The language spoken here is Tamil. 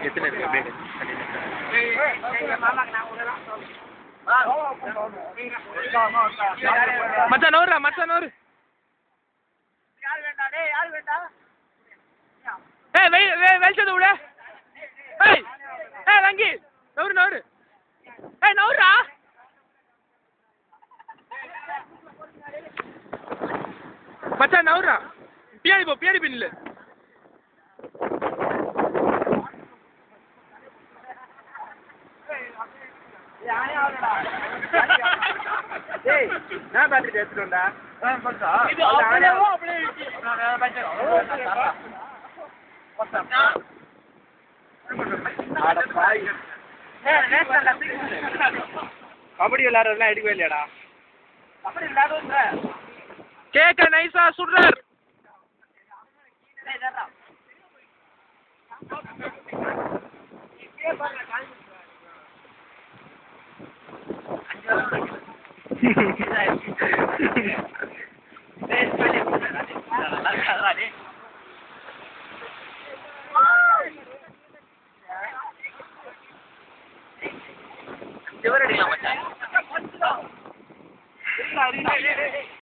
எத்தனை இருக்கு அப்படியே மச்சான் நோருடா மச்சான் நோரு வெளிச்சது விட வங்கி நோரு நோரு நோருடா மச்சான் நவுறா பின்னாடி போ பின்னாடி பின்னில் நான் பேட்டரி எடுத்துட்டா கபடி விளையாடுறதுலாம் எடுக்கவே இல்லையாடா கபடி விளையாடுற கேக்க நைஸா சுடுறார்